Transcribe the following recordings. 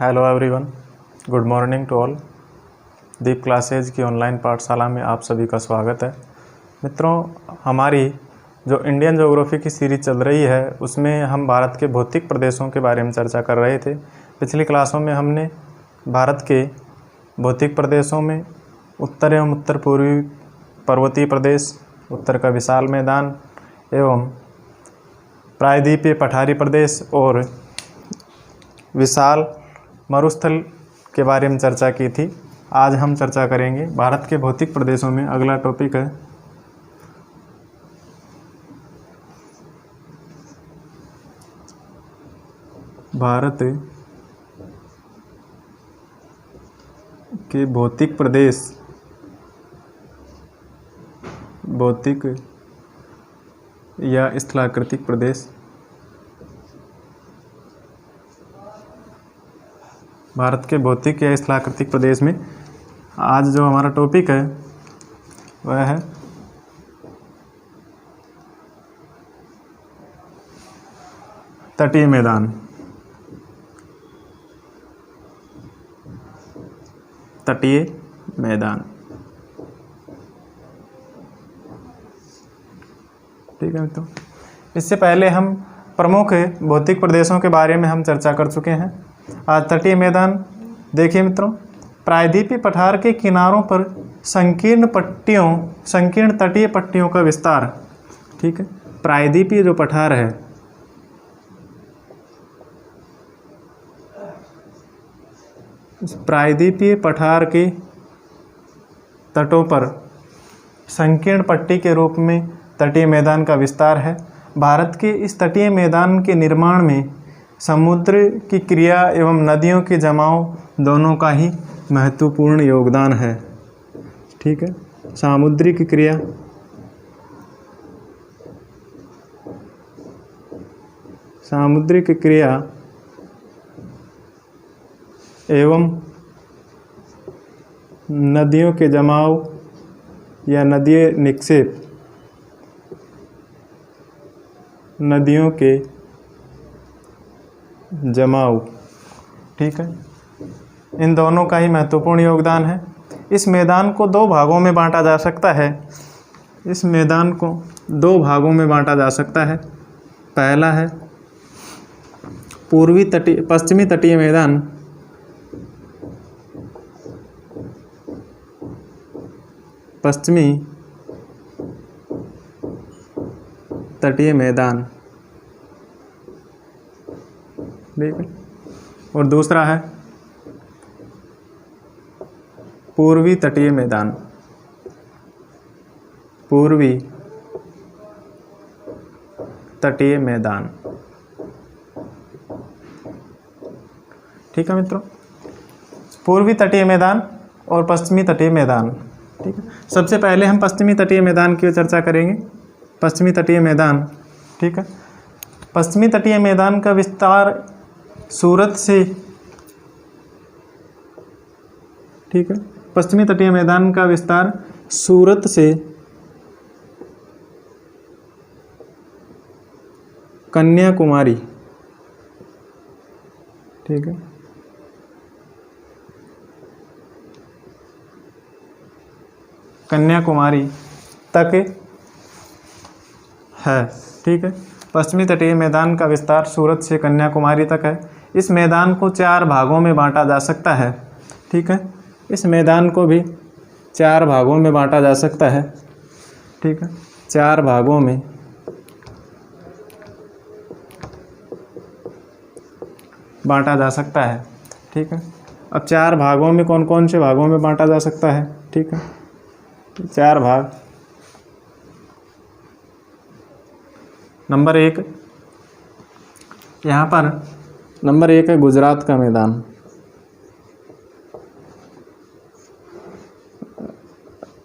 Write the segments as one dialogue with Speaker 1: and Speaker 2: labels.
Speaker 1: Hello everyone, good morning to all. Deep classes की online पाठशाला में आप सभी का स्वागत है। मित्रों, हमारी जो इंडियन ज्योग्राफी की सीरीज चल रही है उसमें हम भारत के भौतिक प्रदेशों के बारे में चर्चा कर रहे थे। पिछली क्लासों में हमने भारत के भौतिक प्रदेशों में उत्तर एवं उत्तर पूर्वी पर्वतीय प्रदेश, उत्तर का विशाल मैदान एवं प्रायद्वीपीय पठारी प्रदेश और विशाल मरुस्थल के बारे में चर्चा की थी। आज हम चर्चा करेंगे भारत के भौतिक प्रदेशों में। अगला टॉपिक है भारत के भौतिक प्रदेश, भौतिक या स्थलाकृतिक प्रदेश। भारत के भौतिक या स्थलाकृतिक प्रदेश में आज जो हमारा टॉपिक है वह है तटीय मैदान। तटीय मैदान, ठीक है मित्रों। इससे पहले हम प्रमुख भौतिक प्रदेशों के बारे में हम चर्चा कर चुके हैं। आज तटीय मैदान देखिए मित्रों, प्रायद्वीपीय पठार के किनारों पर संकीर्ण तटीय पट्टियों का विस्तार। ठीक है, प्रायद्वीपीय जो पठार है, प्रायद्वीपीय पठार के तटों पर संकीर्ण पट्टी के रूप में तटीय मैदान का विस्तार है। भारत के इस तटीय मैदान के निर्माण में समुद्र की क्रिया एवं नदियों के जमाव दोनों का ही महत्वपूर्ण योगदान है। ठीक है, सामुद्रिक क्रिया एवं नदियों के जमाव या नदीय निक्षेप, नदियों के जमाव, ठीक है, इन दोनों का ही महत्वपूर्ण योगदान है। इस मैदान को दो भागों में बांटा जा सकता है। इस मैदान को दो भागों में बांटा जा सकता है। पहला है पश्चिमी तटीय मैदान, पश्चिमी तटीय मैदान, ठीक है, और दूसरा है पूर्वी तटीय मैदान, पूर्वी तटीय मैदान। ठीक है मित्रों, पूर्वी तटीय मैदान और पश्चिमी तटीय मैदान। ठीक है, सबसे पहले हम पश्चिमी तटीय मैदान की चर्चा करेंगे। पश्चिमी तटीय मैदान, ठीक है, पश्चिमी तटीय मैदान का विस्तार सूरत से, ठीक है, पश्चिमी तटीय मैदान का विस्तार सूरत से कन्याकुमारी, ठीक है, कन्याकुमारी तक है। ठीक है, पश्चिमी तटीय मैदान का विस्तार सूरत से कन्याकुमारी तक है। इस मैदान को चार भागों में बांटा जा सकता है। ठीक है, इस मैदान को भी चार भागों में बांटा जा सकता है। ठीक है, चार भागों में बांटा जा सकता है। ठीक है, अब चार भागों में कौन कौन से भागों में बांटा जा सकता है? ठीक है, चार भाग। नंबर एक, यहाँ पर नंबर एक है गुजरात का मैदान।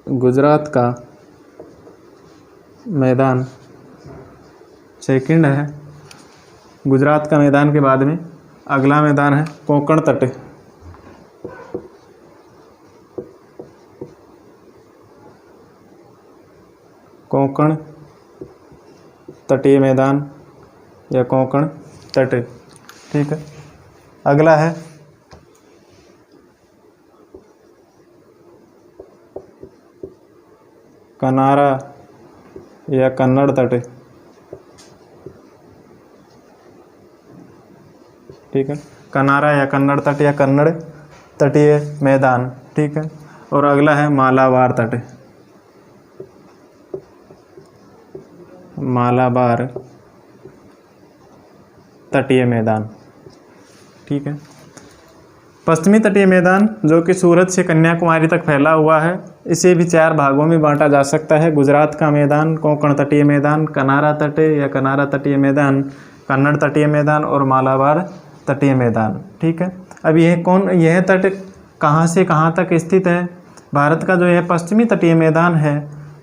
Speaker 1: गुजरात का मैदान सेकंड है। गुजरात का मैदान के बाद में अगला मैदान है कोंकण तट। कोंकण तटीय मैदान या कोंकण तट। ठीक है, अगला है कनारा या कन्नड़ तट, ठीक है, कनारा या कन्नड़ तट या कन्नड़ तटीय मैदान, ठीक है। और अगला है मालाबार तट, मालाबार तटीय मैदान, ठीक है। पश्चिमी तटीय मैदान जो कि सूरत से कन्याकुमारी तक फैला हुआ है, इसे भी 4 भागों में बांटा जा सकता है। गुजरात का मैदान, कोंकण तटीय मैदान, कनारा तट या कनारा तटीय मैदान, कन्नड़ तटीय मैदान और मालाबार तटीय मैदान, ठीक है। अब यह तट कहाँ से कहाँ तक स्थित है? भारत का जो यह पश्चिमी तटीय मैदान है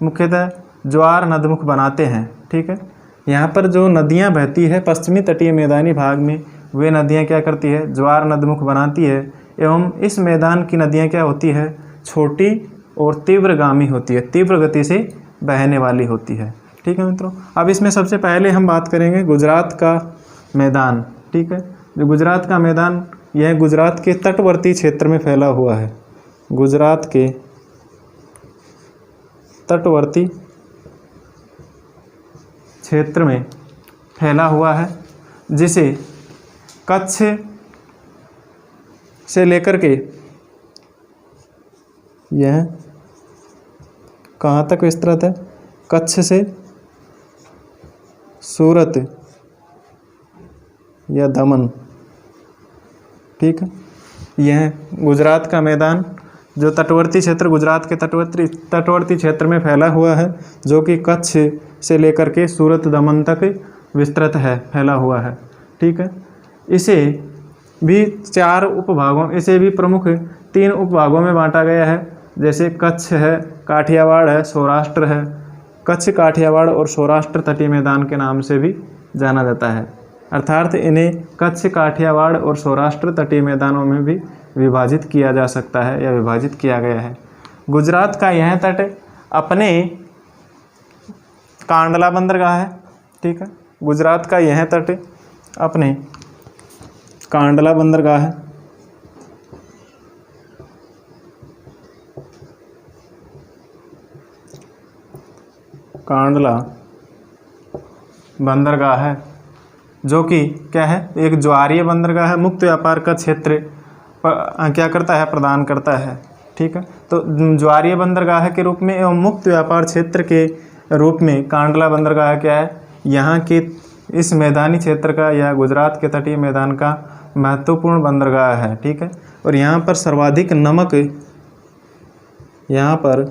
Speaker 1: मुख्यतः ज्वार नदमुख बनाते हैं, ठीक है। यहाँ पर जो नदियाँ बहती है पश्चिमी तटीय मैदानी भाग में, वे नदियाँ क्या करती है? ज्वार नदमुख बनाती है। एवं इस मैदान की नदियाँ क्या होती है? छोटी और तीव्रगामी होती है, तीव्र गति से बहने वाली होती है, ठीक है मित्रों। अब इसमें सबसे पहले हम बात करेंगे गुजरात का मैदान, ठीक है। जो गुजरात का मैदान, यह गुजरात के तटवर्ती क्षेत्र में फैला हुआ है, गुजरात के तटवर्ती क्षेत्र में फैला हुआ है, जिसे कच्छ से लेकर के यह कहाँ तक विस्तृत है? कच्छ से सूरत या दमन, ठीक है। यह गुजरात का मैदान जो तटवर्ती क्षेत्र, गुजरात के तटवर्ती क्षेत्र में फैला हुआ है, जो कि कच्छ से लेकर के सूरत दमन तक विस्तृत है, फैला हुआ है, ठीक है। इसे भी 4 उपभागों, इसे भी प्रमुख 3 उपभागों में बांटा गया है, जैसे कच्छ है, काठियावाड़ है, सौराष्ट्र है। कच्छ, काठियावाड़ और सौराष्ट्र तटीय मैदान के नाम से भी जाना जाता है, अर्थात इन्हें कच्छ, काठियावाड़ और सौराष्ट्र तटीय मैदानों में भी विभाजित किया जा सकता है या विभाजित किया गया है। गुजरात का यह तट अपने कांडला बंदरगाह है, ठीक है। गुजरात का यह तट अपने कांडला बंदरगाह है, कांडला बंदरगाह है, जो कि क्या है? एक ज्वारीय बंदरगाह है, मुक्त व्यापार का क्षेत्र क्या करता है? प्रदान करता है, ठीक है। तो ज्वारीय बंदरगाह के रूप में एवं मुक्त व्यापार क्षेत्र के रूप में कांडला बंदरगाह क्या है? यहाँ के इस मैदानी क्षेत्र का या गुजरात के तटीय मैदान का महत्वपूर्ण बंदरगाह है, ठीक है। और यहाँ पर सर्वाधिक नमक, यहाँ पर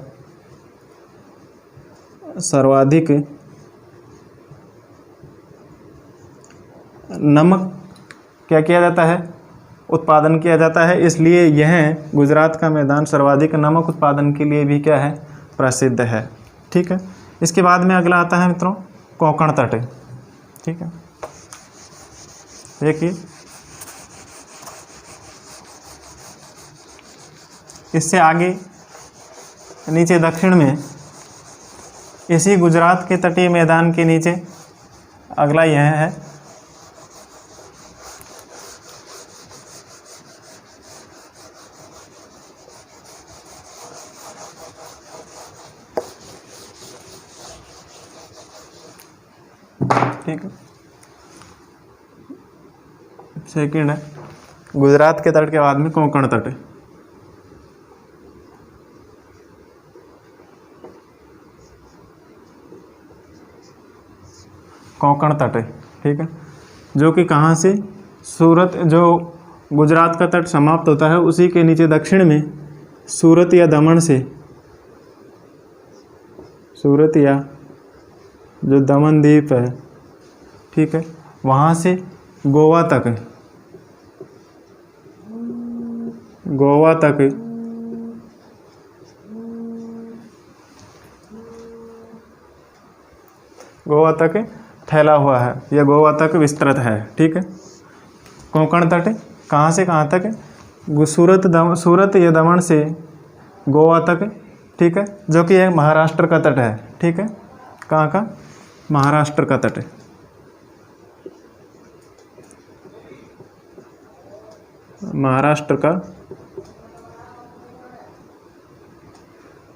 Speaker 1: सर्वाधिक नमक क्या किया जाता है? उत्पादन किया जाता है, इसलिए यह गुजरात का मैदान सर्वाधिक नमक उत्पादन के लिए भी क्या है? प्रसिद्ध है, ठीक है। इसके बाद में अगला आता है मित्रों कोंकण तट, ठीक है। देखिए इससे आगे नीचे दक्षिण में, इसी गुजरात के तटीय मैदान के नीचे अगला यह है ठीक है, सेकंड है गुजरात के तट के बाद में कोंकण तट, कोंकण तट, ठीक है, जो कि कहाँ से? सूरत, जो गुजरात का तट समाप्त होता है उसी के नीचे दक्षिण में सूरत या दमन से, सूरत या जो दमन द्वीप है, ठीक है, वहाँ से गोवा तक, गोवा तक फैला हुआ है या गोवा तक विस्तृत है, ठीक है। कोंकण तट कहाँ से कहाँ तक? सूरत या दमन से गोवा तक, ठीक है, जो कि एक महाराष्ट्र का तट है, ठीक है। कहाँ का? महाराष्ट्र का तट, महाराष्ट्र का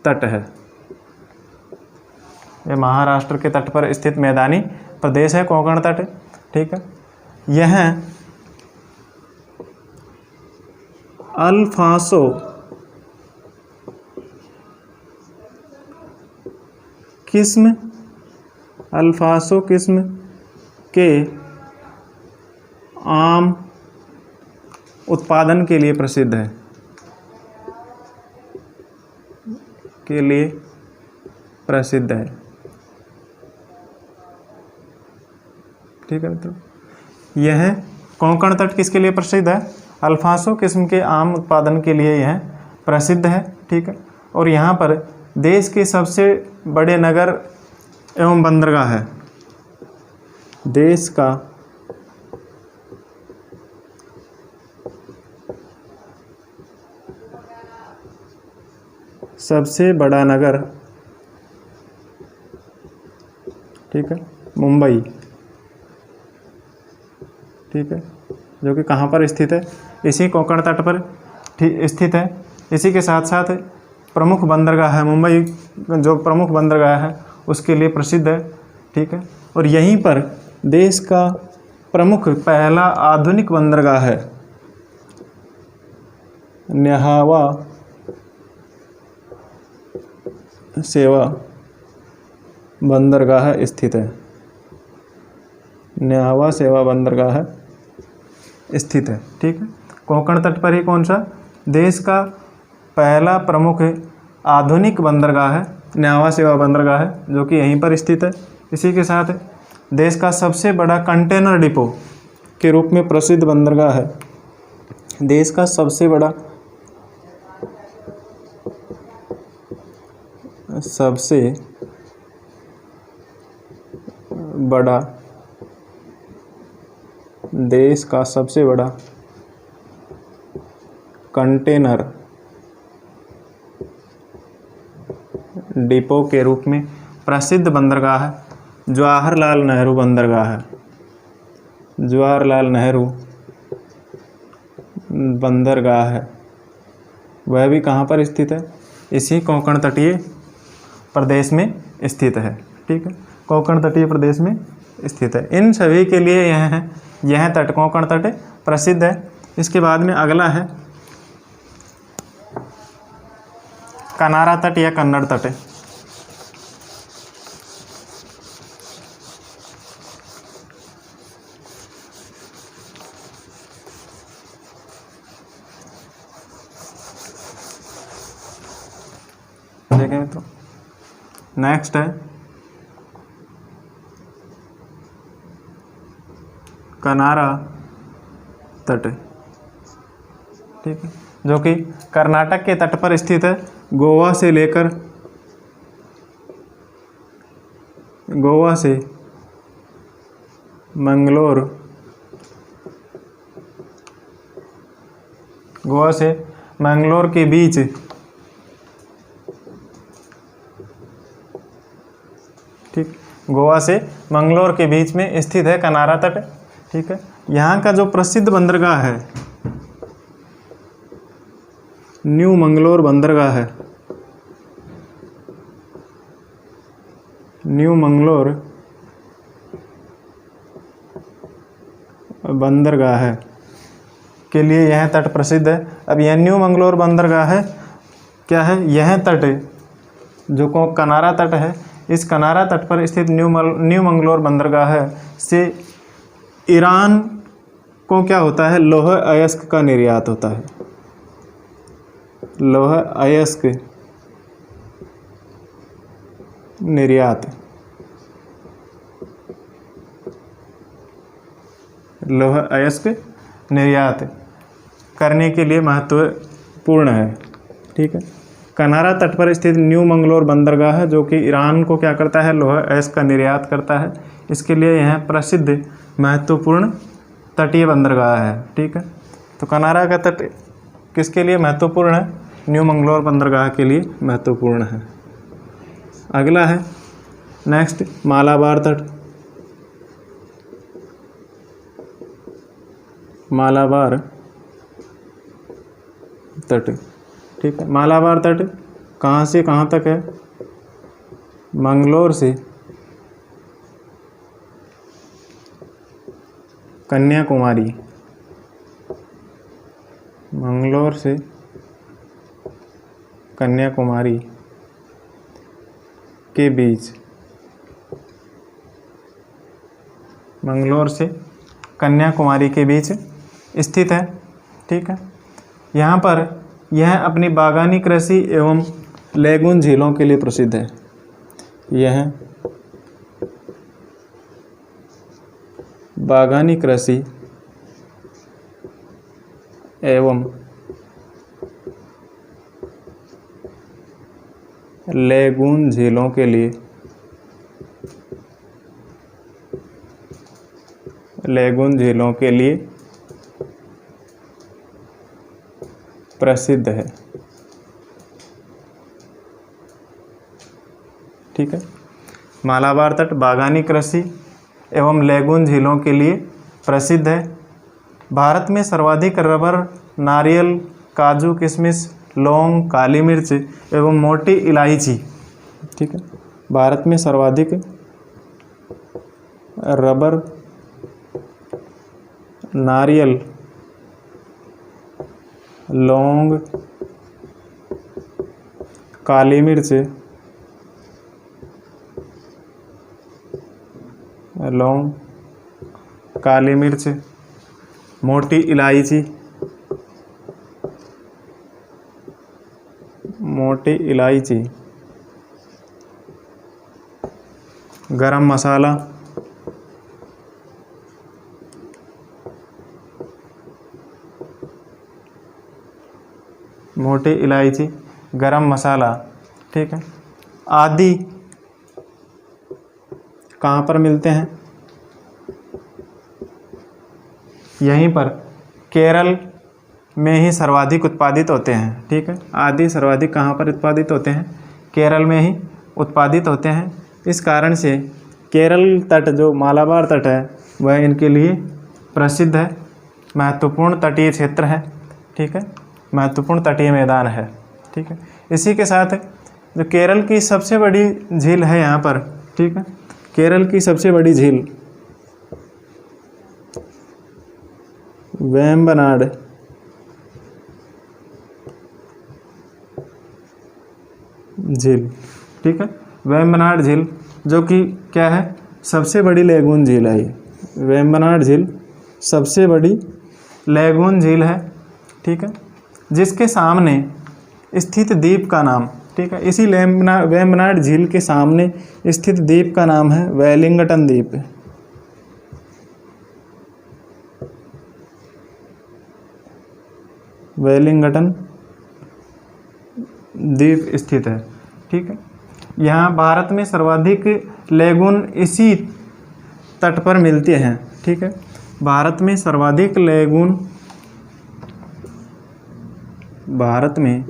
Speaker 1: तट है, ये महाराष्ट्र के तट पर स्थित मैदानी प्रदेश है कोंकण तट। ठीक है, यह अल्फांसो किस्म के आम उत्पादन के लिए प्रसिद्ध है। ठीक है मित्रों, यह कोंकण तट किसके लिए प्रसिद्ध है? अल्फांसो किस्म के आम उत्पादन के लिए यह प्रसिद्ध है। ठीक है, और यहाँ पर देश के सबसे बड़े नगर एवं बंदरगाह है। देश का सबसे बड़ा नगर, ठीक है, मुंबई। ठीक है, जो कि कहाँ पर स्थित है? इसी कोंकण तट पर स्थित है। इसी के साथ साथ प्रमुख बंदरगाह है, मुंबई जो प्रमुख बंदरगाह है उसके लिए प्रसिद्ध है। ठीक है, और यहीं पर देश का प्रमुख पहला आधुनिक बंदरगाह है, न्हावा सेवा बंदरगाह स्थित है। न्हावा सेवा बंदरगाह स्थित है। ठीक है, कोंकण तट पर ही कौन सा देश का पहला प्रमुख आधुनिक बंदरगाह है, न्हावा सेवा बंदरगाह है, जो कि यहीं पर स्थित है। इसी के साथ देश का सबसे बड़ा कंटेनर डिपो के रूप में प्रसिद्ध बंदरगाह है। देश का सबसे बड़ा देश का सबसे बड़ा कंटेनर डिपो के रूप में प्रसिद्ध बंदरगाह है जवाहरलाल नेहरू बंदरगाह है। जवाहरलाल नेहरू बंदरगाह है, वह भी कहाँ पर स्थित है? इसी कोंकण तटीय प्रदेश में स्थित है। ठीक है, कोंकण तटीय प्रदेश में स्थित है। इन सभी के लिए यह तट कोंकण तट प्रसिद्ध है। इसके बाद में अगला है कनारा तट या कन्नड़ तट। देखें तो नेक्स्ट है कनारा तट। ठीक है, जो कि कर्नाटक के तट पर स्थित है। गोवा से मंगलोर के बीच ठीक, गोवा से मंगलोर के बीच में स्थित है कनारा तट। ठीक है, यहाँ का जो प्रसिद्ध बंदरगाह है न्यू मंगलोर बंदरगाह है। न्यू मंगलोर बंदरगाह है के लिए यह तट प्रसिद्ध है। अब यह न्यू मंगलोर बंदरगाह है क्या है? यह तट जो को कनारा तट है, इस कनारा तट पर स्थित न्यू मंगलोर बंदरगाह है से ईरान को क्या होता है? लौह अयस्क का निर्यात होता है। लौह अयस्क निर्यात करने के लिए महत्वपूर्ण है। ठीक है, कनारा तट पर स्थित न्यू मंगलोर बंदरगाह है जो कि ईरान को क्या करता है? लौह अयस्क का निर्यात करता है। इसके लिए यह प्रसिद्ध महत्वपूर्ण तटीय बंदरगाह है। ठीक है, तो कनारा का तट किसके लिए महत्वपूर्ण है? न्यू मंगलोर बंदरगाह के लिए महत्वपूर्ण है। अगला है नेक्स्ट मालाबार तट। मालाबार तट। ठीक है, मालाबार तट कहाँ से कहाँ तक है? मंगलोर से कन्याकुमारी, मंगलोर से कन्याकुमारी के बीच, मंगलोर से कन्याकुमारी के बीच स्थित है। ठीक है, यहाँ पर यह अपनी बागानी कृषि एवं लैगून झीलों के लिए प्रसिद्ध है। यह बागानी कृषि एवं लैगून झीलों के लिए प्रसिद्ध है। ठीक है, मालाबार तट बागानी कृषि एवं लैगून झीलों के लिए प्रसिद्ध है। भारत में सर्वाधिक रबर, नारियल, काजू, किशमिश, लौंग, काली मिर्च एवं मोटी इलायची। ठीक है, भारत में सर्वाधिक रबर, नारियल, लौंग, काली मिर्च, मोटी इलायची, गरम मसाला, मोटी इलायची, गरम मसाला। ठीक है, आदि कहाँ पर मिलते हैं? यहीं पर केरल में ही सर्वाधिक उत्पादित होते हैं। ठीक है, आदि सर्वाधिक कहाँ पर उत्पादित होते हैं? केरल में ही उत्पादित होते हैं। इस कारण से केरल तट, जो मालाबार तट है, वह इनके लिए प्रसिद्ध है, महत्वपूर्ण तटीय क्षेत्र है। ठीक है, महत्वपूर्ण तटीय मैदान है। ठीक है, इसी के साथ जो केरल की सबसे बड़ी झील है यहाँ पर, ठीक है, केरल की सबसे बड़ी झील वेम्बनाड झील। ठीक है, वेम्बनाड झील जो कि क्या है? सबसे बड़ी लैगून झील है। ये वेम्बनाड झील सबसे बड़ी लैगून झील है। ठीक है, जिसके सामने स्थित द्वीप का नाम, ठीक है, इसी वेम्बनाड झील के सामने स्थित द्वीप का नाम है वेलिंगटन द्वीप। वेलिंगटन द्वीप स्थित है। ठीक है, यहाँ भारत में सर्वाधिक लैगून इसी तट पर मिलते हैं। ठीक है, भारत में सर्वाधिक लैगून, भारत में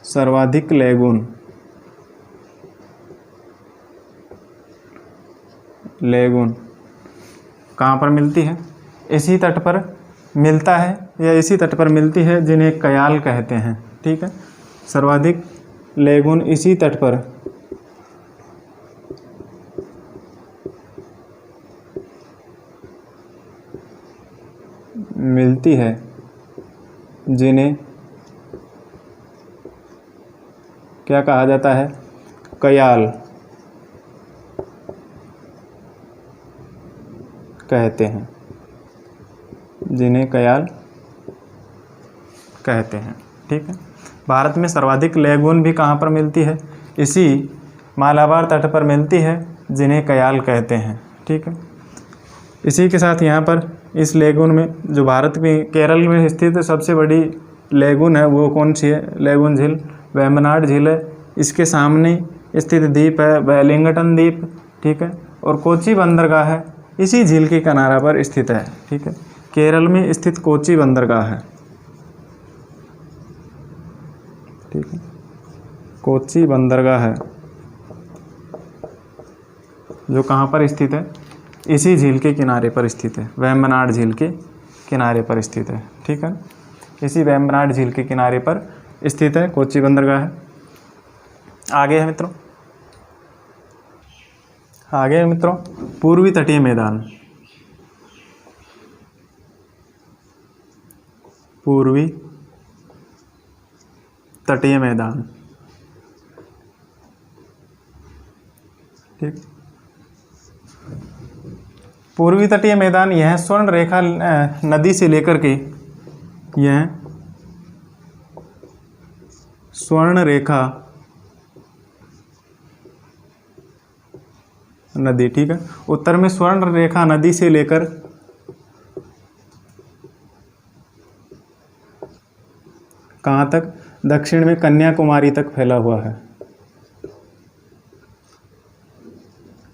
Speaker 1: सर्वाधिक लैगून कहाँ पर मिलती है? इसी तट पर मिलता है, या इसी तट पर मिलती है, जिन्हें कयाल कहते हैं। ठीक है, सर्वाधिक लैगून इसी तट पर मिलती है, जिन्हें क्या कहा जाता है? कयाल कहते हैं, जिन्हें कयाल कहते हैं। ठीक है, भारत में सर्वाधिक लैगून भी कहाँ पर मिलती है? इसी मालाबार तट पर मिलती है, जिन्हें कयाल कहते हैं। ठीक है, इसी के साथ यहाँ पर इस लैगून में, जो भारत में केरल में स्थित सबसे बड़ी लैगून है, वो कौन सी है? लैगून झील वेम्बनाड झील है। इसके सामने स्थित द्वीप है वेलिंगटन द्वीप। ठीक है, और कोची बंदरगाह है, इसी झील के किनारा पर स्थित है। ठीक है, केरल में स्थित कोची बंदरगाह है। ठीक है, कोची बंदरगाह है, जो कहाँ पर स्थित है? इसी झील के किनारे पर स्थित है, वेम्बनाड झील के किनारे पर स्थित है। ठीक है, इसी वेम्बनाड झील के किनारे पर स्थित है कोच्चि बंदरगाह है। आगे है मित्रों, आगे है मित्रों पूर्वी तटीय मैदान। पूर्वी तटीय मैदान, ठीक। पूर्वी तटीय मैदान यह स्वर्ण रेखा नदी से लेकर के, यह स्वर्ण रेखा नदी, ठीक है। उत्तर में स्वर्ण रेखा नदी से लेकर कहाँ तक, दक्षिण में कन्याकुमारी तक फैला हुआ है।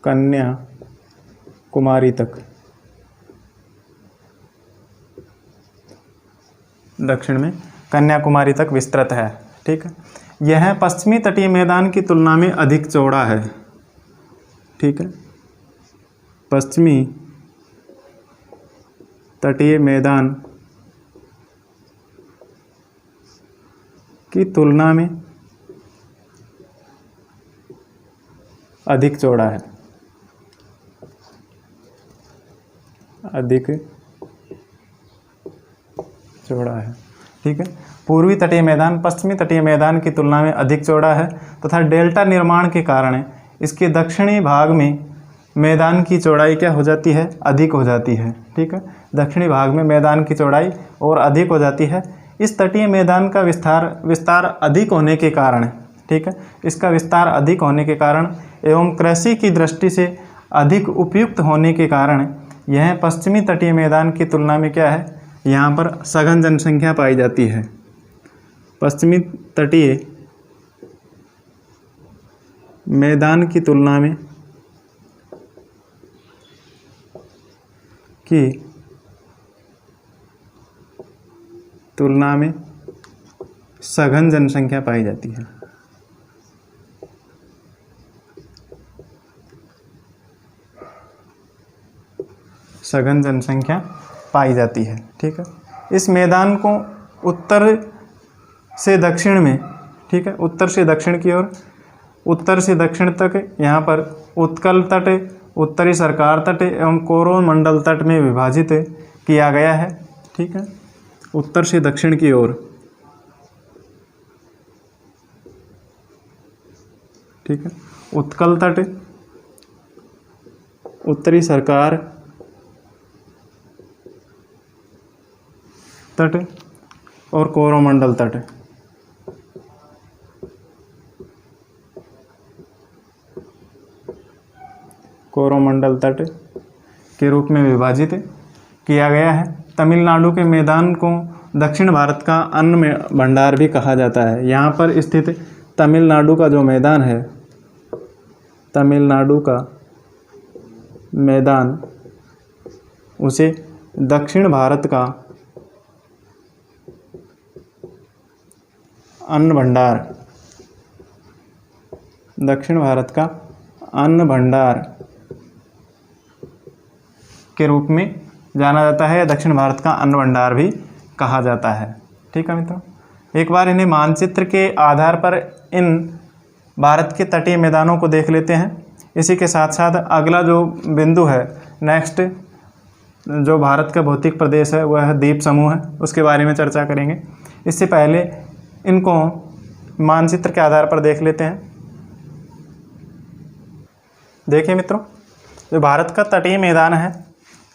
Speaker 1: कन्याकुमारी तक, दक्षिण में कन्याकुमारी तक विस्तृत है, ठीक है। यह पश्चिमी तटीय मैदान की तुलना में अधिक चौड़ा है, ठीक है। पश्चिमी तटीय मैदान की तुलना में अधिक चौड़ा है, अधिक चौड़ा है, ठीक है। पूर्वी तटीय मैदान पश्चिमी तटीय मैदान की तुलना में अधिक चौड़ा है तथा डेल्टा निर्माण के कारण इसके दक्षिणी भाग में मैदान की चौड़ाई क्या हो जाती है, अधिक हो जाती है, ठीक है। दक्षिणी भाग में मैदान की चौड़ाई और अधिक हो जाती है। इस तटीय मैदान का विस्तार अधिक होने के कारण, ठीक है, इसका विस्तार अधिक होने के कारण एवं कृषि की दृष्टि से अधिक उपयुक्त होने के कारण यह पश्चिमी तटीय मैदान की तुलना में क्या है, यहाँ पर सघन जनसंख्या पाई जाती है। पश्चिमी तटीय मैदान की तुलना में सघन जनसंख्या पाई जाती है। सघन जनसंख्या पाई जाती है, ठीक है। इस मैदान को उत्तर से दक्षिण में, ठीक है, उत्तर से दक्षिण की ओर, उत्तर से दक्षिण तक यहाँ पर उत्कल तट, उत्तरी सरकार तट एवं कोरोमंडल तट में विभाजित किया गया है, ठीक है। उत्तर से दक्षिण की ओर, ठीक है, उत्कल तट, उत्तरी सरकार तट और कोरोमंडल तट, कोरोमंडल तट के रूप में विभाजित किया गया है। तमिलनाडु के मैदान को दक्षिण भारत का अन्न भंडार भी कहा जाता है। यहाँ पर स्थित तमिलनाडु का जो मैदान है, तमिलनाडु का मैदान, उसे दक्षिण भारत का अन्न भंडार, दक्षिण भारत का अन्न भंडार के रूप में जाना जाता है, या दक्षिण भारत का अन्न भंडार भी कहा जाता है, ठीक है मित्रों। एक बार इन्हें मानचित्र के आधार पर इन भारत के तटीय मैदानों को देख लेते हैं। इसी के साथ साथ अगला जो बिंदु है, नेक्स्ट जो भारत का भौतिक प्रदेश है वह द्वीप समूह है, उसके बारे में चर्चा करेंगे। इससे पहले इनको मानचित्र के आधार पर देख लेते हैं। देखिए मित्रों, जो भारत का तटीय मैदान है,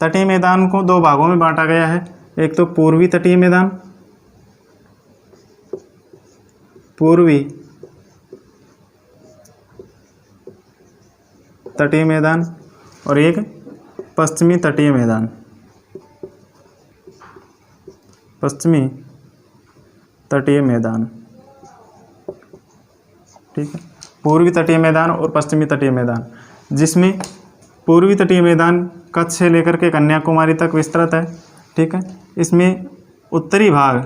Speaker 1: तटीय मैदान को दो भागों में बांटा गया है। एक तो पूर्वी तटीय मैदान, पूर्वी तटीय मैदान, और एक पश्चिमी तटीय मैदान, पश्चिमी तटीय मैदान, ठीक है। पूर्वी तटीय मैदान और पश्चिमी तटीय मैदान, जिसमें पूर्वी तटीय मैदान कच्छ से लेकर के कन्याकुमारी तक विस्तृत है, ठीक है। इसमें उत्तरी भाग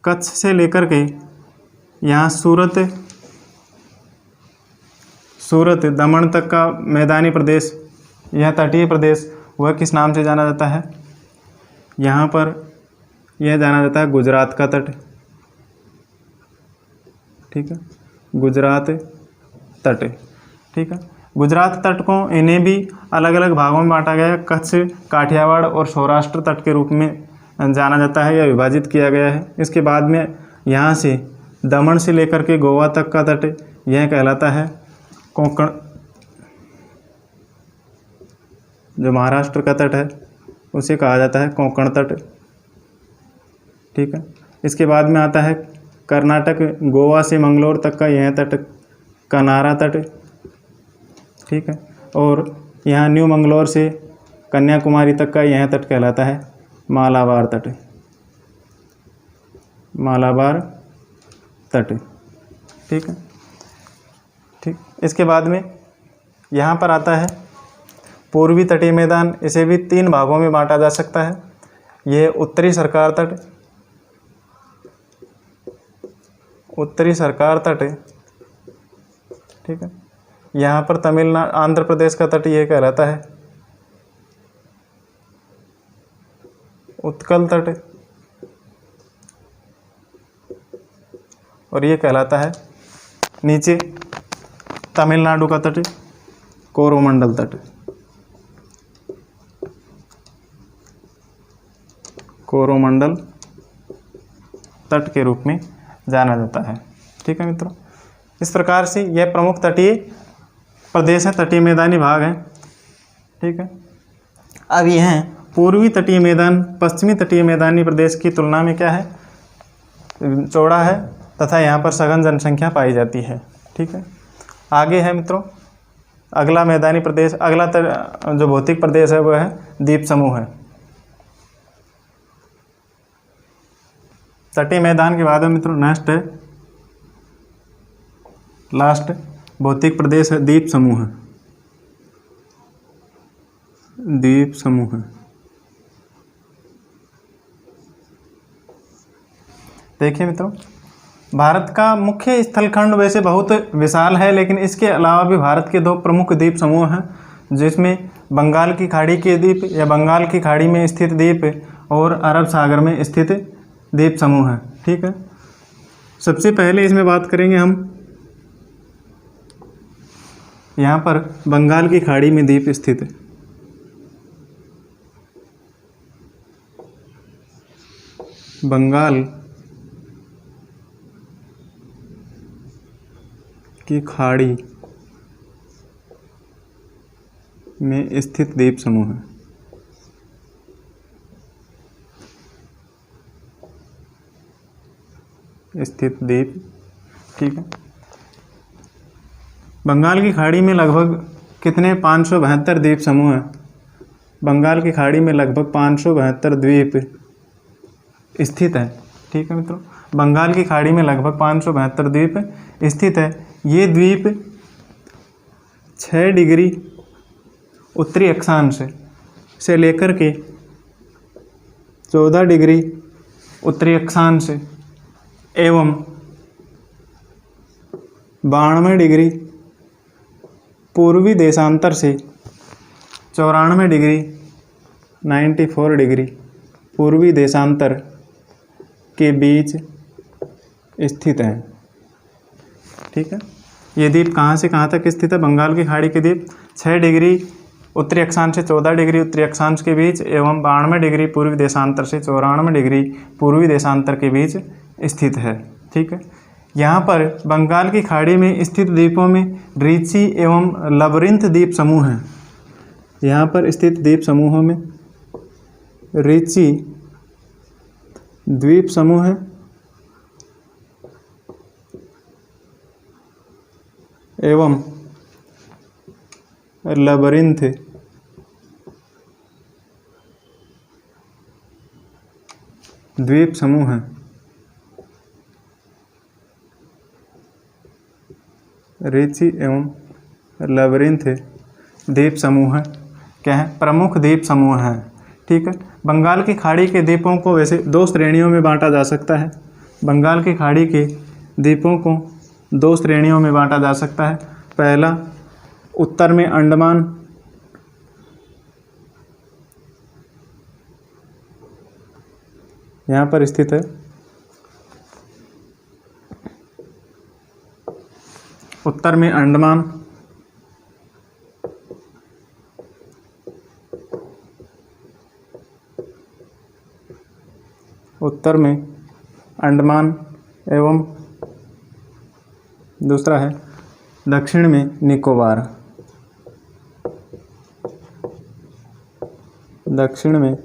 Speaker 1: कच्छ से लेकर के यहाँ सूरत दमन तक का मैदानी प्रदेश, यह तटीय प्रदेश, वह किस नाम से जाना जाता है, यहाँ पर यह जाना जाता है गुजरात का तट, ठीक है, गुजरात तट, ठीक है। गुजरात तट को इन्हें भी अलग अलग भागों में बांटा गया है। कच्छ, काठियावाड़ और सौराष्ट्र तट के रूप में जाना जाता है या विभाजित किया गया है। इसके बाद में यहाँ से दमन से लेकर के गोवा तक का तट यह कहलाता है कोंकण, जो महाराष्ट्र का तट है उसे कहा जाता है कोंकण तट, ठीक है। इसके बाद में आता है कर्नाटक, गोवा से मंगलोर तक का यह तट कनारा तट, ठीक है। और यहाँ न्यू मंगलोर से कन्याकुमारी तक का यह तट कहलाता है मालाबार तट, मालाबार तट, ठीक है, ठीक। इसके बाद में यहाँ पर आता है पूर्वी तटीय मैदान। इसे भी 3 भागों में बांटा जा सकता है। यह उत्तरी सरकार तट, उत्तरी सरकार तट, ठीक है। यहाँ पर तमिलनाडु, आंध्र प्रदेश का तट यह कहलाता है उत्कल तट, और ये कहलाता है नीचे तमिलनाडु का तट कोरोमंडल तट, कोरोमंडल तट के रूप में जाना जाता है, ठीक है मित्रों। इस प्रकार से यह प्रमुख तटीय प्रदेश है, तटीय मैदानी भाग है, ठीक है। अब यह पूर्वी तटीय मैदान पश्चिमी तटीय मैदानी प्रदेश की तुलना में क्या है, चौड़ा है तथा यहाँ पर सघन जनसंख्या पाई जाती है, ठीक है। आगे है मित्रों अगला मैदानी प्रदेश, अगला जो भौतिक प्रदेश है वह है द्वीप समूह है। तटीय मैदान के बाद में मित्रों नेक्स्ट है, लास्ट भौतिक प्रदेश है द्वीप समूह, द्वीप समूह। देखिए मित्रों, भारत का मुख्य स्थलखंड वैसे बहुत विशाल है, लेकिन इसके अलावा भी भारत के 2 प्रमुख द्वीप समूह हैं, जिसमें बंगाल की खाड़ी के द्वीप या बंगाल की खाड़ी में स्थित द्वीप और अरब सागर में स्थित द्वीप समूह है, ठीक है। सबसे पहले इसमें बात करेंगे हम, यहाँ पर बंगाल की खाड़ी में द्वीप स्थित है, बंगाल की खाड़ी में स्थित द्वीप समूह है, स्थित द्वीप, ठीक है। बंगाल की खाड़ी में लगभग कितने 572 द्वीप समूह हैं। बंगाल की खाड़ी में लगभग 572 द्वीप स्थित है, ठीक है मित्रों। बंगाल की खाड़ी में लगभग 572 द्वीप स्थित है। ये द्वीप 6 डिग्री उत्तरी अक्षांश से लेकर के 14 डिग्री उत्तरी अक्षांश एवं 92 डिग्री पूर्वी देशांतर से 94 डिग्री 94 डिग्री पूर्वी देशांतर के बीच स्थित है, ठीक है। ये द्वीप कहाँ से कहाँ तक स्थित है? बंगाल की खाड़ी के द्वीप 6 डिग्री उत्तरी अक्षांश से 14 डिग्री उत्तरी अक्षांश के बीच एवं 92 डिग्री पूर्वी देशांतर से 94 डिग्री पूर्वी देशांतर के बीच स्थित है, ठीक है। यहाँ पर बंगाल की खाड़ी में स्थित द्वीपों में रीची एवं लबरिंथ द्वीप समूह हैं। यहाँ पर स्थित द्वीप समूहों में रीची द्वीप समूह है एवं लबरिंथ द्वीप समूह है। रीची एवं लबरिंथ द्वीप समूह क्या है? प्रमुख द्वीप समूह है, ठीक है। बंगाल की खाड़ी के द्वीपों को वैसे 2 श्रेणियों में बांटा जा सकता है। बंगाल की खाड़ी के द्वीपों को 2 श्रेणियों में बांटा जा सकता है। पहला, उत्तर में अंडमान यहाँ पर स्थित है। उत्तर में अंडमान, उत्तर में अंडमान एवं दूसरा है दक्षिण में निकोबार, दक्षिण में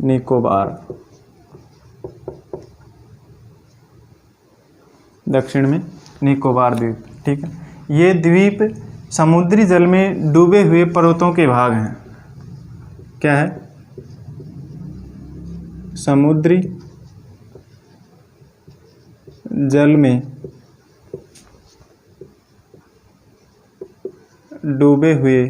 Speaker 1: निकोबार, दक्षिण में निकोबार द्वीप। ठीक है, ये द्वीप समुद्री जल में डूबे हुए पर्वतों के भाग हैं। क्या है? समुद्री जल में डूबे हुए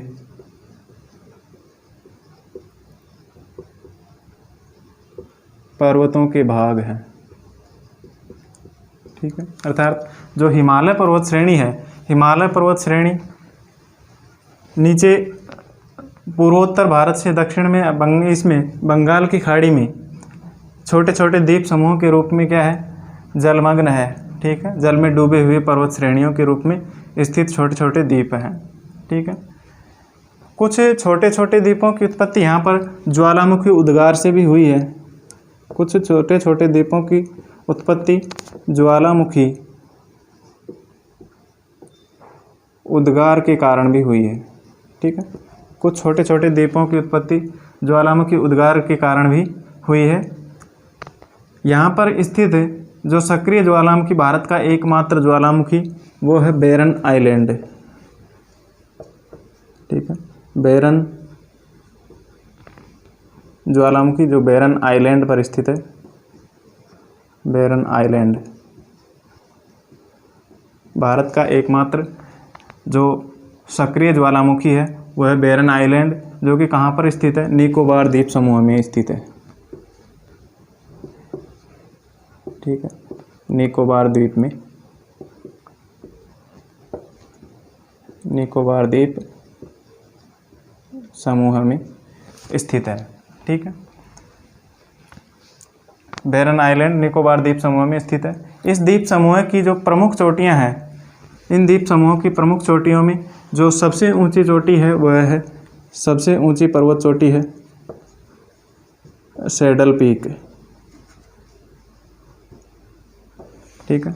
Speaker 1: पर्वतों के भाग हैं। ठीक है, अर्थात जो हिमालय पर्वत श्रेणी है, हिमालय पर्वत श्रेणी नीचे पूर्वोत्तर भारत से दक्षिण में इसमें बंगाल की खाड़ी में छोटे छोटे द्वीप समूह के रूप में क्या है? जलमग्न है। ठीक है, जल में डूबे हुए पर्वत श्रेणियों के रूप में स्थित छोटे छोटे द्वीप हैं। ठीक है, कुछ छोटे छोटे द्वीपों की उत्पत्ति यहाँ पर ज्वालामुखी उद्गार से भी हुई है। कुछ छोटे छोटे द्वीपों की उत्पत्ति ज्वालामुखी उद्गार के कारण भी हुई है। ठीक है, कुछ छोटे छोटे द्वीपों की उत्पत्ति ज्वालामुखी उद्गार के कारण भी हुई है। यहाँ पर स्थित जो सक्रिय ज्वालामुखी, भारत का एकमात्र ज्वालामुखी, वो है बैरन आइलैंड। ठीक है, बैरन ज्वालामुखी जो बैरन आइलैंड पर स्थित है, बैरन आइलैंड भारत का एकमात्र जो सक्रिय ज्वालामुखी है वह है बैरन आइलैंड, जो कि कहाँ पर स्थित है? निकोबार द्वीप समूह में स्थित है। ठीक है, निकोबार द्वीप में, निकोबार द्वीप समूह में स्थित है। ठीक है, बैरन आइलैंड निकोबार द्वीप समूह में स्थित है। इस द्वीप समूह की जो प्रमुख चोटियां हैं, इन द्वीप समूहों की प्रमुख चोटियों में जो सबसे ऊंची चोटी है वह है, सबसे ऊंची पर्वत चोटी है सैडल पीक। ठीक है,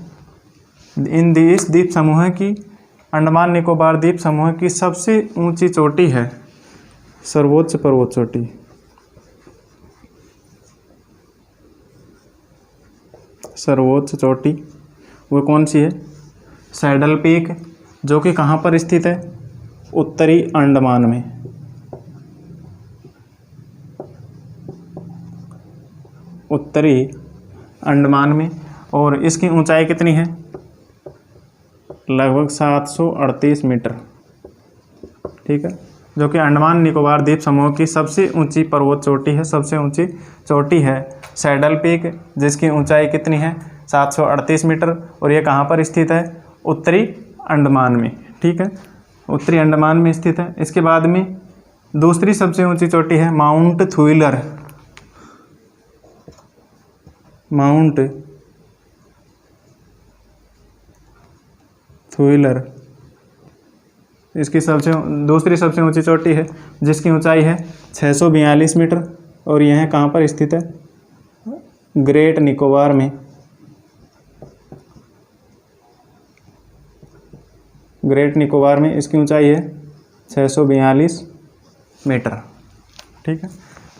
Speaker 1: इस द्वीप समूह की, अंडमान निकोबार द्वीप समूह की सबसे ऊंची चोटी है सर्वोच्च पर्वत चोटी, सर्वोच्च चोटी वो कौन सी है? सैडल पीक, जो कि कहाँ पर स्थित है? उत्तरी अंडमान में, उत्तरी अंडमान में। और इसकी ऊंचाई कितनी है? लगभग 738 मीटर। ठीक है, जो कि अंडमान निकोबार द्वीप समूह की सबसे ऊंची पर्वत चोटी है, सबसे ऊंची चोटी है सैडल पीक, जिसकी ऊंचाई कितनी है? 738 मीटर। और ये कहाँ पर स्थित है? उत्तरी अंडमान में। ठीक है, उत्तरी अंडमान में स्थित है। इसके बाद में दूसरी सबसे ऊंची चोटी है माउंट थुइलर, माउंट थुइलर इसकी दूसरी सबसे ऊंची चोटी है, जिसकी ऊंचाई है 642 मीटर। और यह कहाँ पर स्थित है? ग्रेट निकोबार में, ग्रेट निकोबार में इसकी ऊंचाई है 642 मीटर। ठीक है,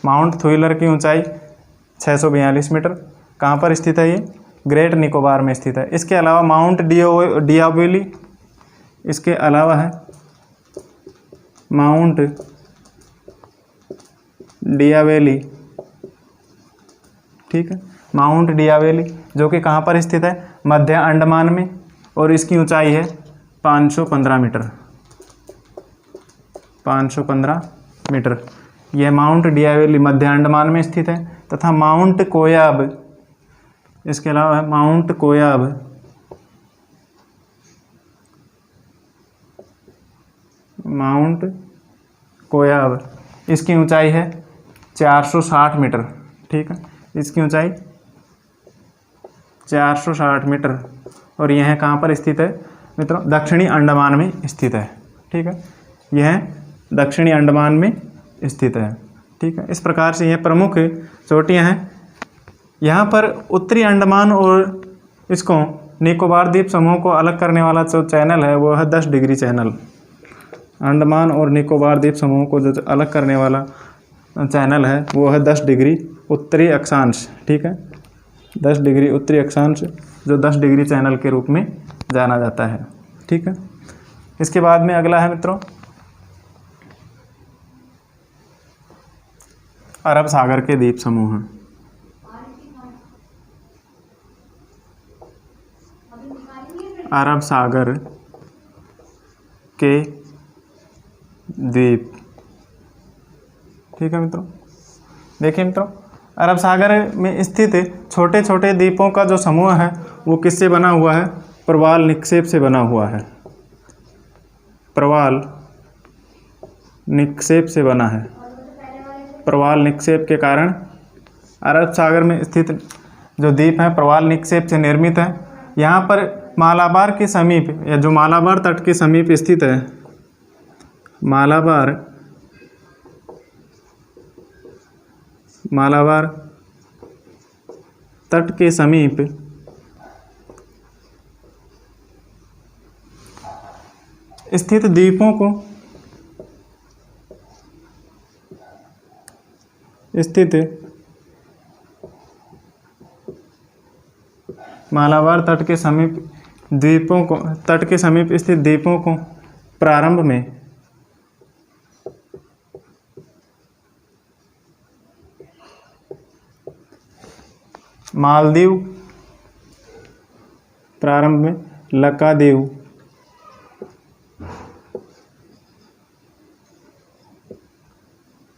Speaker 1: माउंट थुइलर की ऊंचाई 642 मीटर। कहाँ पर स्थित है? ये ग्रेट निकोबार में स्थित है। इसके अलावा माउंट डियावेली, इसके अलावा है माउंट डियावेली। ठीक है, माउंट डियावेली जो कि कहाँ पर स्थित है? मध्य अंडमान में, और इसकी ऊंचाई है 515 मीटर, 515 मीटर। यह माउंट डियावेली मध्य अंडमान में स्थित है। तथा माउंट कोयाब, इसके अलावा है माउंट कोयाब, माउंट कोयाब इसकी ऊंचाई है 460 मीटर। ठीक है, इसकी ऊंचाई 460 मीटर, और यह कहाँ पर स्थित है मित्रों? दक्षिणी अंडमान में स्थित है। ठीक है, यह दक्षिणी अंडमान में स्थित है। ठीक है, इस प्रकार से यह प्रमुख चोटियाँ हैं। यहाँ पर उत्तरी अंडमान और इसको निकोबार द्वीप समूह को अलग करने वाला जो चैनल है वो है 10 डिग्री चैनल। अंडमान और निकोबार द्वीप समूह को जो अलग करने वाला चैनल है वो है 10 डिग्री उत्तरी अक्षांश। ठीक है, 10 डिग्री उत्तरी अक्षांश, जो 10 डिग्री चैनल के रूप में जाना जाता है। ठीक है, इसके बाद में अगला है मित्रों अरब सागर के द्वीप समूह हैं। अरब सागर के द्वीप। ठीक है मित्रों, देखिए मित्रों, अरब सागर में स्थित छोटे छोटे द्वीपों का जो समूह है वो किससे बना हुआ है? प्रवाल निक्षेप से बना हुआ है। प्रवाल निक्षेप से बना है। प्रवाल निक्षेप के कारण अरब सागर में स्थित जो द्वीप हैं प्रवाल निक्षेप से निर्मित है। यहाँ पर मालाबार के समीप, या जो मालाबार तट के समीप स्थित है, मालाबार तट के समीप स्थित द्वीपों को मालाबार तट के समीप स्थित द्वीपों को प्रारंभ में मालदीव, प्रारंभ में लक्षद्वीप,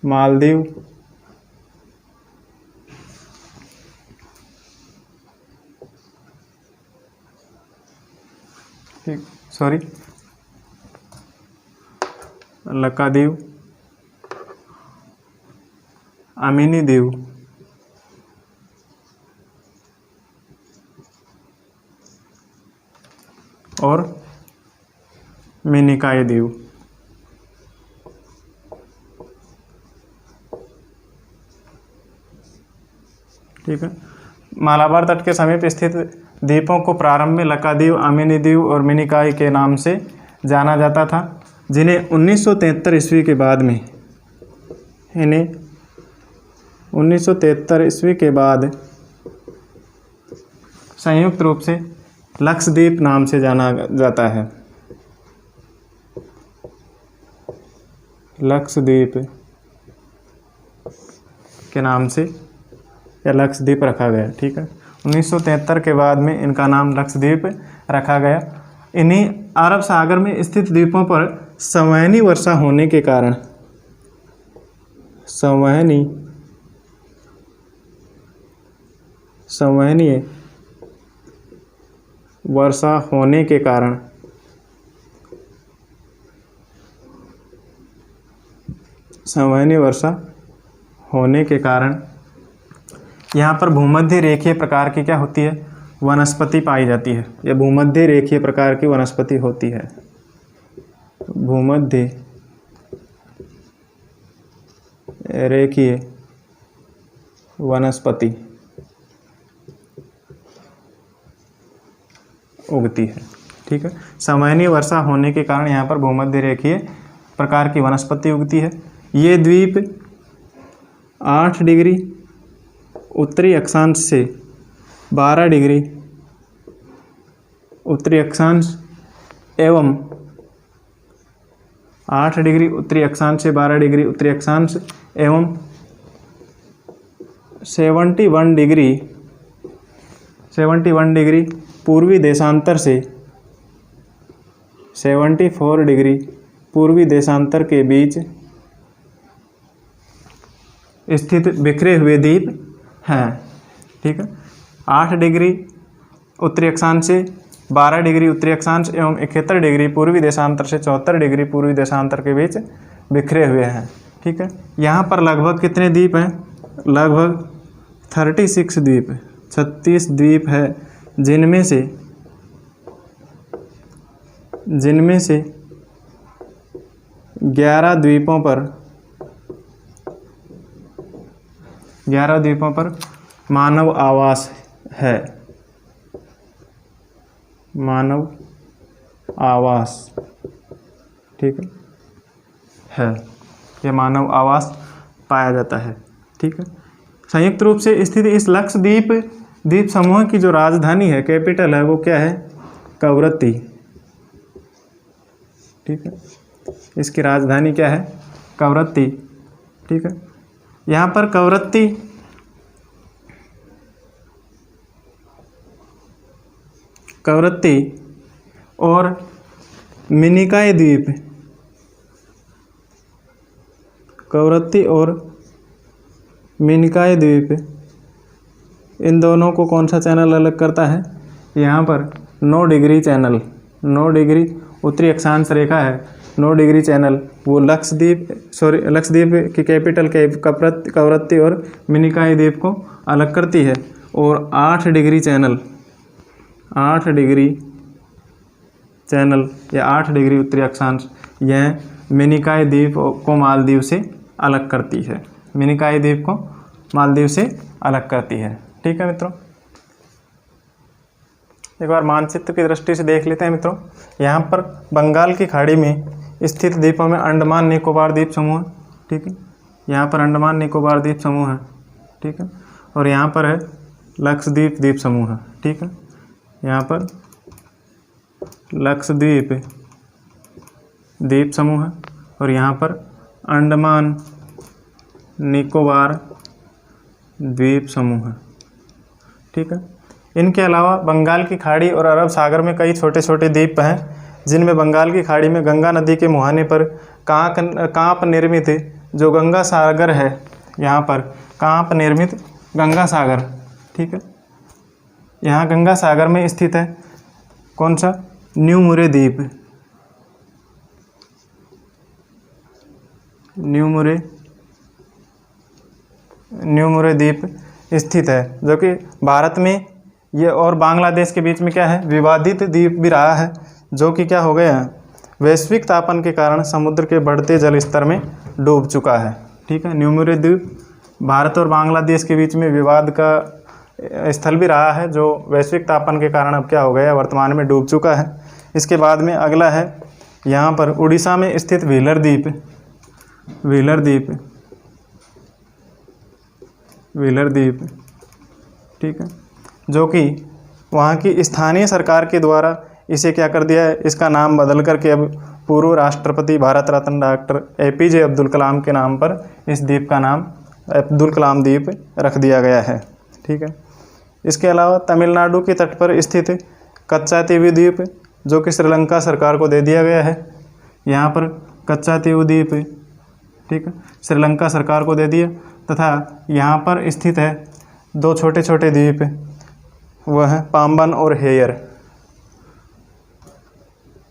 Speaker 1: मालदीव, लक्षद्वीप, अमीनी द्वीप और मिनिकॉय द्वीप। ठीक है, मालाबार तट के समीप स्थित द्वीपों को प्रारंभ में लक्षद्वीप, अमीनी द्वीप और मिनिकॉय के नाम से जाना जाता था, जिन्हें 1973 ईस्वी के बाद में संयुक्त रूप से लक्षद्वीप नाम से जाना जाता है। लक्षद्वीप के नाम से या लक्षद्वीप रखा गया। ठीक है, 1973 के बाद में इनका नाम लक्षद्वीप रखा गया। इन्हीं अरब सागर में स्थित द्वीपों पर संवहनी वर्षा होने के कारण संवहनीय वर्षा होने के कारण यहाँ पर भूमध्य रेखीय प्रकार की क्या होती है? वनस्पति पाई जाती है। यह भूमध्य रेखीय प्रकार की वनस्पति होती है। भूमध्य रेखीय वनस्पति उगती है। ठीक है, संवहनीय वर्षा होने के कारण यहाँ पर भूमध्य रेखीय प्रकार की वनस्पति उगती है। ये द्वीप 8 डिग्री उत्तरी अक्षांश से 12 डिग्री उत्तरी अक्षांश एवं 8 डिग्री उत्तरी अक्षांश से 12 डिग्री उत्तरी अक्षांश एवं 71 डिग्री पूर्वी देशांतर से 74 डिग्री पूर्वी देशांतर के बीच स्थित बिखरे हुए द्वीप हैं। ठीक है, 8 डिग्री उत्तरी अक्षांश से 12 डिग्री उत्तरी अक्षांश एवं 71 डिग्री पूर्वी देशांतर से 74 डिग्री पूर्वी देशांतर के बीच बिखरे हुए हैं। ठीक है, यहाँ पर लगभग कितने द्वीप हैं? लगभग 36 द्वीप, 36 द्वीप है, जिनमें से 11 द्वीपों पर मानव आवास है। मानव आवास, ठीक है, यह मानव आवास पाया जाता है। ठीक है। संयुक्त रूप से स्थित इस लक्षद्वीप द्वीप समूह की जो राजधानी है, कैपिटल है, वो क्या है? कवरत्ती। ठीक है, इसकी राजधानी क्या है? कवरत्ती। ठीक है, यहाँ पर कवरत्ती और मिनिकॉय द्वीप, कवरत्ती और मिनिकॉय द्वीप, इन दोनों को कौन सा चैनल अलग करता है? यहाँ पर 9 डिग्री चैनल, 9 डिग्री उत्तरी अक्षांश रेखा है, 9 डिग्री चैनल वो लक्षद्वीप की कैपिटल कवरत्ती और मिनिकॉय द्वीप को अलग करती है। और 8 डिग्री चैनल, 8 डिग्री चैनल या 8 डिग्री उत्तरी अक्षांश, यह मिनिकॉय द्वीप को मालदीव से अलग करती है। मिनिकॉय द्वीप को मालदीव से अलग करती है। ठीक है मित्रों, एक बार मानचित्र की दृष्टि से देख लेते हैं मित्रों। यहाँ पर बंगाल की खाड़ी में स्थित द्वीपों में अंडमान निकोबार द्वीप समूह, ठीक है, यहाँ पर अंडमान निकोबार द्वीप समूह है। ठीक है, और यहाँ पर है लक्षद्वीप द्वीप समूह है। ठीक है, यहाँ पर लक्षद्वीप द्वीप समूह है और यहाँ पर अंडमान निकोबार द्वीप समूह है। ठीक है, इनके अलावा बंगाल की खाड़ी और अरब सागर में कई छोटे छोटे द्वीप हैं, जिनमें बंगाल की खाड़ी में गंगा नदी के मुहाने पर कांप निर्मित जो गंगा सागर है, यहाँ पर कांप निर्मित गंगा सागर, ठीक है, यहाँ गंगा सागर में स्थित है कौन सा? न्यू मुरे द्वीप, न्यू मुरे द्वीप स्थित है, जो कि भारत में ये और बांग्लादेश के बीच में क्या है? विवादित द्वीप भी रहा है, जो कि क्या हो गया है? वैश्विक तापन के कारण समुद्र के बढ़ते जल स्तर में डूब चुका है। ठीक है, न्यू मुरे द्वीप भारत और बांग्लादेश के बीच में विवाद का स्थल भी रहा है, जो वैश्विक तापन के कारण अब क्या हो गया? वर्तमान में डूब चुका है। इसके बाद में अगला है यहाँ पर उड़ीसा में स्थित व्हीलर द्वीप, ठीक है, जो कि वहाँ की स्थानीय सरकार के द्वारा इसे क्या कर दिया है? इसका नाम बदल करके अब पूर्व राष्ट्रपति भारत रत्न डॉक्टर APJ अब्दुल कलाम के नाम पर इस द्वीप का नाम अब्दुल कलाम द्वीप रख दिया गया है। ठीक है, इसके अलावा तमिलनाडु के तट पर स्थित कच्चातीवी द्वीप, जो कि श्रीलंका सरकार को दे दिया गया है। यहाँ पर कच्चातीवी द्वीप, ठीक है, श्रीलंका सरकार को दे दिया, तथा यहाँ पर स्थित है 2 छोटे छोटे द्वीप, वह है पाम्बन और हेयर,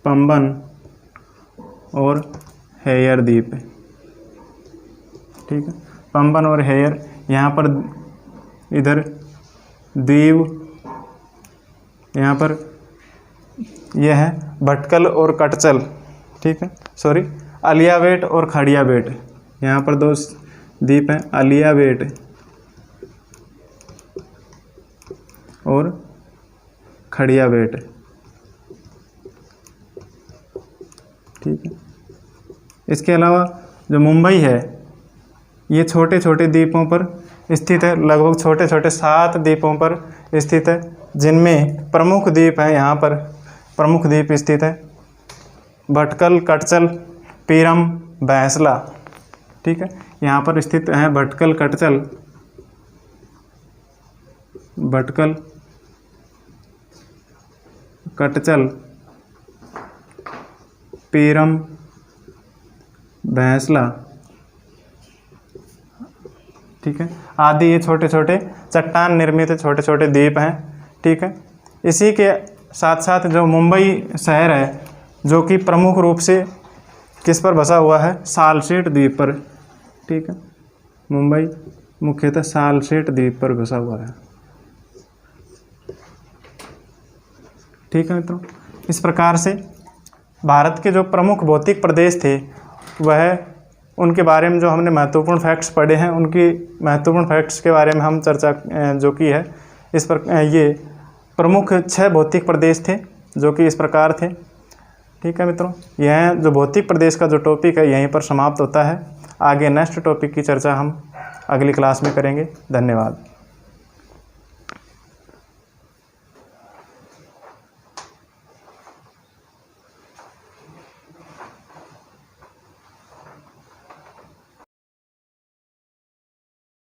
Speaker 1: पंबन और हेयर द्वीप। ठीक है, पंबन और हेयर, यहाँ पर इधर द्वीप, यहाँ पर यह है भटकल और कटचल। ठीक है, सॉरी, अलियावेट और खड़ियावेट, यहाँ पर 2 द्वीप हैं, अलियावेट और खड़ियावेट। ठीक है, इसके अलावा जो मुंबई है, ये छोटे छोटे द्वीपों पर स्थित है, लगभग छोटे छोटे 7 द्वीपों पर स्थित है, जिनमें प्रमुख द्वीप हैं, यहाँ पर प्रमुख द्वीप स्थित है भटकल, कटचल, पीरम, भैंसला। ठीक है, यहाँ पर स्थित है भटकल, कटचल, पीरम, भैंसला। ठीक है, आदि ये छोटे छोटे चट्टान निर्मित छोटे छोटे द्वीप हैं। ठीक है, इसी के साथ साथ जो मुंबई शहर है, जो कि प्रमुख रूप से किस पर बसा हुआ है? सालसेट द्वीप पर। ठीक है, मुंबई मुख्यतः सालसेट द्वीप पर बसा हुआ है। ठीक है मित्रों, इस प्रकार से भारत के जो प्रमुख भौतिक प्रदेश थे वह उनके बारे में जो हमने महत्वपूर्ण फैक्ट्स पढ़े हैं, उनकी महत्वपूर्ण फैक्ट्स के बारे में हम चर्चा जो की है। इस पर ये प्रमुख 6 भौतिक प्रदेश थे जो कि इस प्रकार थे। ठीक है मित्रों, यह जो भौतिक प्रदेश का जो टॉपिक है यहीं पर समाप्त होता है। आगे नेक्स्ट टॉपिक की चर्चा हम अगली क्लास में करेंगे। धन्यवाद।